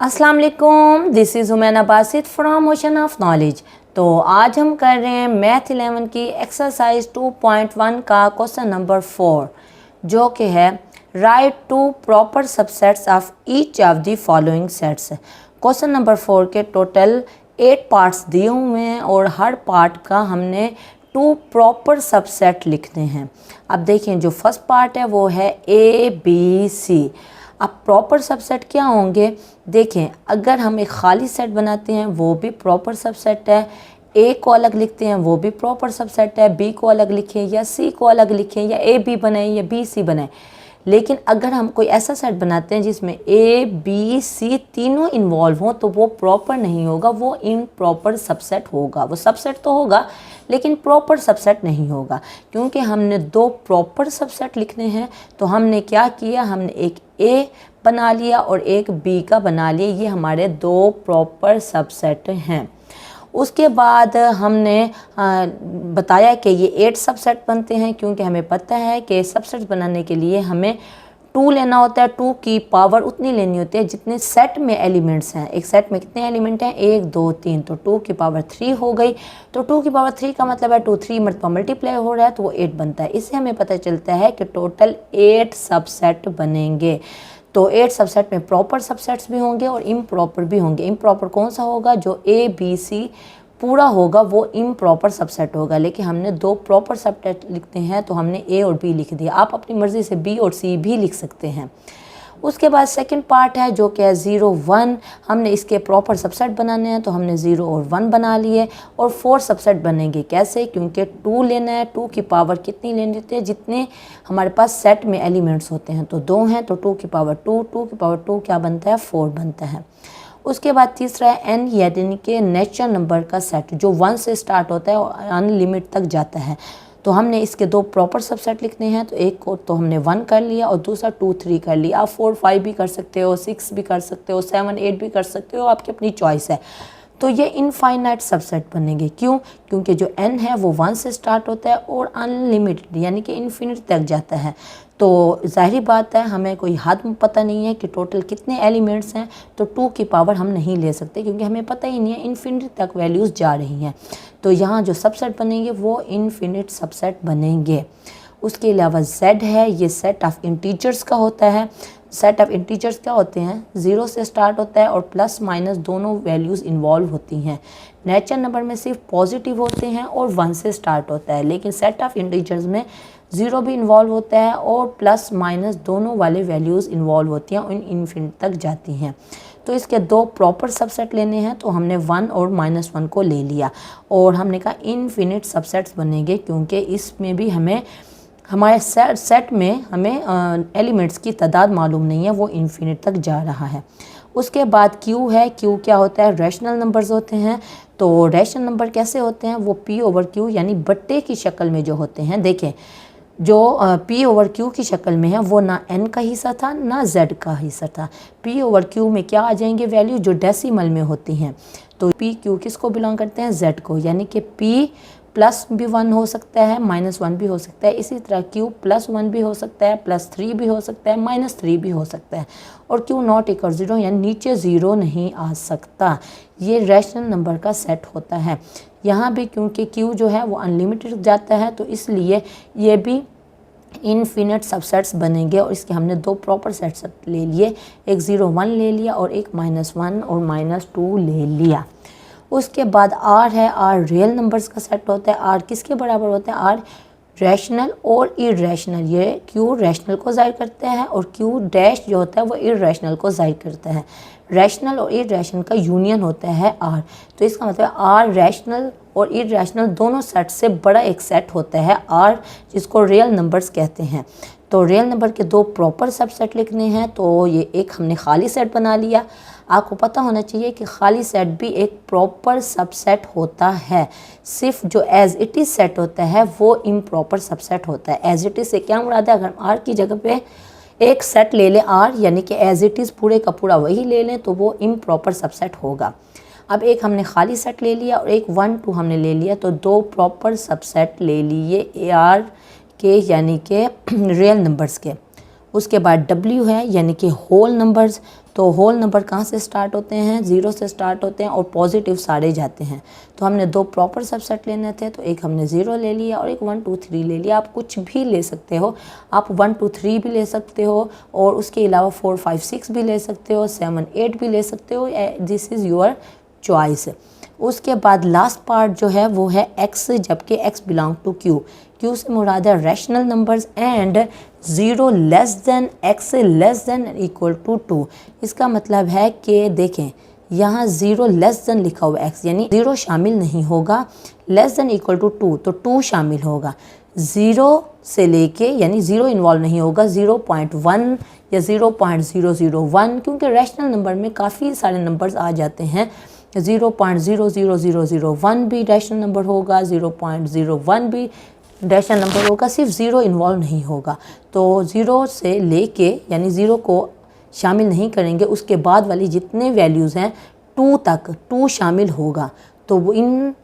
अस्सलाम वालेकुम, this is हुमैना Basit from ocean of knowledge. तो आज हम कर रहे हैं मैथ 11 की एक्सरसाइज 2.1 का क्वेश्चन नंबर 4, जो कि है write two proper subsets of each of the following sets. Question number 4 के टोटल 8 पार्ट्स दिए हुए हैं और हर पार्ट का हमने 2 प्रॉपर सबसेट लिखने हैं। अब देखें, जो फर्स्ट पार्ट है वो है ABC। अब प्रॉपर सबसेट क्या होंगे? देखें, अगर हम एक खाली सेट बनाते हैं वो भी प्रॉपर सबसेट है, ए को अलग लिखते हैं वो भी प्रॉपर सबसेट है, बी को अलग लिखें या सी को अलग लिखें या ए बी बनाएं या बी सी बनाएं। लेकिन अगर हम कोई ऐसा सेट बनाते हैं जिसमें ए बी सी तीनों इन्वॉल्व हों तो वो प्रॉपर नहीं होगा, वो इम्प्रॉपर सबसेट होगा। वो सबसेट तो होगा लेकिन प्रॉपर सबसेट नहीं होगा, क्योंकि हमने 2 प्रॉपर सबसेट लिखने हैं। तो हमने क्या किया, हमने एक ए बना लिया और एक बी का बना लिया। ये हमारे 2 प्रॉपर सबसेट हैं। उसके बाद हमने बताया कि ये 8 सबसेट बनते हैं, क्योंकि हमें पता है कि सबसेट बनाने के लिए हमें 2 लेना होता है। 2 की पावर उतनी लेनी होती है जितने सेट में एलिमेंट्स हैं। एक सेट में कितने एलिमेंट हैं? 1 2 3, तो 2 की पावर 3 हो गई। तो 2 की पावर 3 का मतलब है 2 3 मरतबा मल्टीप्लाई हो रहा है तो वो 8 बनता है। इससे हमें पता चलता है कि टोटल 8 सबसेट बनेंगे। तो 8 सबसेट में प्रॉपर सबसेट्स भी होंगे और इम्प्रॉपर भी होंगे। इम्प्रॉपर कौन सा होगा? जो ए बी सी पूरा होगा वो इम्प्रॉपर सबसेट होगा। लेकिन हमने 2 प्रॉपर सबसेट लिखते हैं तो हमने ए और बी लिख दिया। आप अपनी मर्ज़ी से बी और सी भी लिख सकते हैं। उसके बाद सेकंड पार्ट है जो कि है 0 1। हमने इसके प्रॉपर सबसेट बनाने हैं तो हमने 0 और 1 बना लिए। और 4 सबसेट बनेंगे। कैसे? क्योंकि 2 लेना है। 2 की पावर कितनी लेनी होती है? जितने हमारे पास सेट में एलिमेंट्स होते हैं। तो 2 हैं तो 2 की पावर 2, 2 की पावर 2 क्या बनता है? 4 बनता है। उसके बाद तीसरा है n, यानी कि नेचुरल नंबर का सेट जो 1 से स्टार्ट होता है और अनलिमिट तक जाता है। तो हमने इसके 2 प्रॉपर सबसेट लिखने हैं। तो एक को तो हमने 1 कर लिया और दूसरा 2 3 कर लिया। आप 4 5 भी कर सकते हो, 6 भी कर सकते हो, 7 8 भी कर सकते हो, आपकी अपनी चॉइस है। तो ये इनफाइनाइट सबसेट बनेंगे। क्यों? क्योंकि जो n है वो 1 से स्टार्ट होता है और अनलिमिटेड यानी कि इन्फिनिट तक जाता है। तो ज़ाहिर बात है हमें कोई हद पता नहीं है कि टोटल कितने एलिमेंट्स हैं। तो 2 की पावर हम नहीं ले सकते क्योंकि हमें पता ही नहीं है, इन्फिनिट तक वैल्यूज़ जा रही हैं। तो यहाँ जो सबसेट बनेंगे वो इन्फिनिट सबसेट बनेंगे। उसके अलावा z है, ये सेट ऑफ इंटीजर्स का होता है। सेट ऑफ इंटीजर्स क्या होते हैं? 0 से स्टार्ट होता है और प्लस माइनस दोनों वैल्यूज़ इन्वॉल्व होती हैं। नेचुरल नंबर में सिर्फ पॉजिटिव होते हैं और 1 से स्टार्ट होता है, लेकिन सेट ऑफ इंटीजर्स में 0 भी इन्वॉल्व होता है और प्लस माइनस दोनों वाले वैल्यूज़ इन्वॉल्व होती हैं और इन्फिनिट तक जाती हैं। तो इसके 2 प्रॉपर सबसेट लेने हैं तो हमने 1 और -1 को ले लिया और हमने कहा इन्फिनिट सबसेट्स बनेंगे, क्योंकि इसमें भी हमें हमारे सेट में हमें एलिमेंट्स की तादाद मालूम नहीं है, वो इन्फिनिट तक जा रहा है। उसके बाद Q है। Q क्या होता है? रैशनल नंबर्स होते हैं। तो रैशनल नंबर कैसे होते हैं? वो P/Q यानी बट्टे की शक्ल में जो होते हैं। देखें, जो P/Q की शक्ल में है वो ना n का हिस्सा था ना z का हिस्सा था। P/Q में क्या आ जाएंगे वैल्यू? जो डेसिमल में होती हैं। तो PQ किसको बिलोंग करते हैं? z को, यानी कि P प्लस भी 1 हो सकता है, -1 भी हो सकता है। इसी तरह Q +1 भी हो सकता है, +3 भी हो सकता है, -3 भी हो सकता है। और Q नॉट इक्वल 0 यानी नीचे 0 नहीं आ सकता। ये रैशनल नंबर का सेट होता है। यहाँ भी क्योंकि Q जो है वो अनलिमिटेड जाता है तो इसलिए ये भी इनफिनिट सबसेट्स बनेंगे। और इसके हमने 2 प्रॉपर सेट्स ले लिए, एक 0 1 ले लिया और एक -1 और -2 ले लिया। उसके बाद R है। R रियल नंबर्स का सेट होता है। R किसके बराबर होता है? R रैशनल और इरैशनल। ये Q रैशनल को ज़ाहिर करता है और Q डैश जो होता है वो इरैशनल को ज़ाहिर करता है। रैशनल और इरैशनल का यूनियन होता है R। तो इसका मतलब R रैशनल और इरैशनल दोनों सेट से बड़ा एक सेट होता है R, जिसको रियल नंबर्स कहते हैं। तो रियल नंबर के 2 प्रॉपर सबसेट लिखने हैं। तो ये एक हमने खाली सेट बना लिया। आपको पता होना चाहिए कि खाली सेट भी एक प्रॉपर सबसेट होता है। सिर्फ जो एज इट इज़ सेट होता है वो इम्प्रॉपर सबसेट होता है। एज इट इज़ से क्या मुराद है? अगर हम R की जगह पे एक सेट ले लें R, यानी कि एज इट इज़ पूरे का पूरा वही ले लें, तो वो इम्प्रॉपर सबसेट होगा। अब एक हमने खाली सेट ले लिया और एक 1 2 हमने ले लिया, तो 2 प्रॉपर सबसेट ले लिए AR के, यानी कि रियल नंबर्स के। उसके बाद W है, यानी कि होल नंबर्स। तो होल नंबर कहाँ से स्टार्ट होते हैं, 0 से स्टार्ट होते हैं और पॉजिटिव सारे जाते हैं। तो हमने 2 प्रॉपर सबसेट लेने थे, तो एक हमने 0 ले लिया और एक 1 2 3 ले लिया। आप कुछ भी ले सकते हो, आप 1 2 3 भी ले सकते हो और उसके अलावा 4 5 6 भी ले सकते हो, 7 8 भी ले सकते हो, दिस इज़ योर चॉइस। उसके बाद लास्ट पार्ट जो है वो है x, जबकि x belong to q। q से मुराद है rational numbers and 0 less than x less than equal to 2। इसका मतलब है कि देखें यहाँ 0 लेस देन लिखा हुआ x, यानी 0 शामिल नहीं होगा, लेस देन इक्वल टू 2 तो 2 शामिल होगा। 0 से लेके यानी 0 इन्वॉल्व नहीं होगा, 0.1 या 0.001, क्योंकि रैशनल नंबर में काफ़ी सारे नंबर्स आ जाते हैं। 0.00001 भी रैशनल नंबर होगा, 0.01 भी रैशनल नंबर होगा, सिर्फ 0 इन्वॉल्व नहीं होगा। तो 0 से लेके यानी 0 को शामिल नहीं करेंगे, उसके बाद वाली जितने वैल्यूज़ हैं 2 तक 2 शामिल होगा। तो वो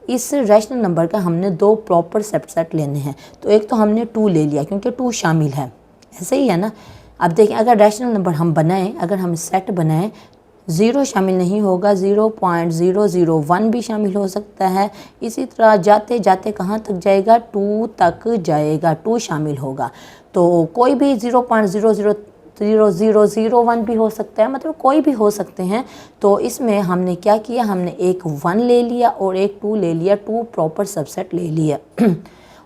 इस रैशनल नंबर का हमने 2 प्रॉपर सबसेट लेने हैं। तो एक तो हमने 2 ले लिया क्योंकि 2 शामिल है, ऐसे ही है ना। अब देखें अगर रैशनल नंबर हम बनाएं, अगर हम सेट बनाएं, 0 शामिल नहीं होगा, 0.001 भी शामिल हो सकता है। इसी तरह जाते जाते कहाँ तक जाएगा, 2 तक जाएगा, 2 शामिल होगा। तो कोई भी 0.00001 भी हो सकता है, मतलब कोई भी हो सकते हैं। तो इसमें हमने क्या किया, हमने एक 1 ले लिया और एक 2 ले लिया, 2 प्रॉपर सबसेट ले लिया।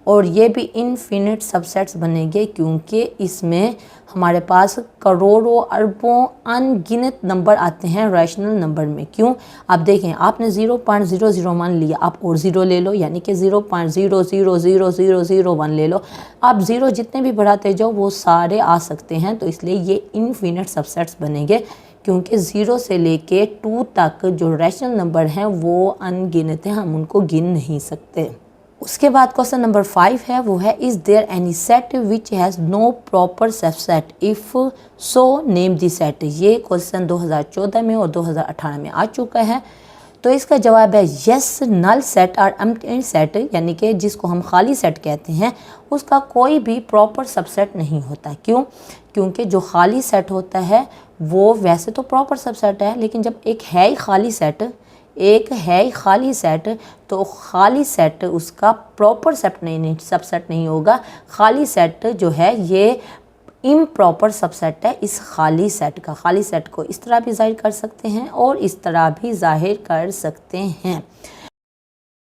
और ये भी इनफिनिट सबसेट्स बनेंगे क्योंकि इसमें हमारे पास करोड़ों अरबों अनगिनत नंबर आते हैं रैशनल नंबर में। क्यों, आप देखें आपने 0.001 लिया, आप और 0 ले लो यानी कि 0.000001 ले लो। आप 0 जितने भी बढ़ाते जाओ वो सारे आ सकते हैं। तो इसलिए ये इनफिनिट सबसेट्स बनेंगे क्योंकि 0 से लेके 2 तक जो रैशनल नंबर हैं वो अनगिनत हैं, हम उनको गिन नहीं सकते। उसके बाद क्वेश्चन नंबर 5 है, वो है is there any set which has no proper subset, if so name the set. ये क्वेश्चन 2014 में और 2018 में आ चुका है। तो इसका जवाब है यस, नल सेट और एम्प्टी सेट, यानी कि जिसको हम खाली सेट कहते हैं, उसका कोई भी प्रॉपर सबसेट नहीं होता। क्यों, क्योंकि जो खाली सेट होता है वो वैसे तो प्रॉपर सबसेट है, लेकिन जब एक है ही खाली सेट, एक है ही खाली सेट, तो खाली सेट उसका प्रॉपर सबसेट नहीं होगा। खाली सेट जो है ये इम्प्रॉपर सबसेट है इस खाली सेट का। खाली सेट को इस तरह भी जाहिर कर सकते हैं और इस तरह भी जाहिर कर सकते हैं।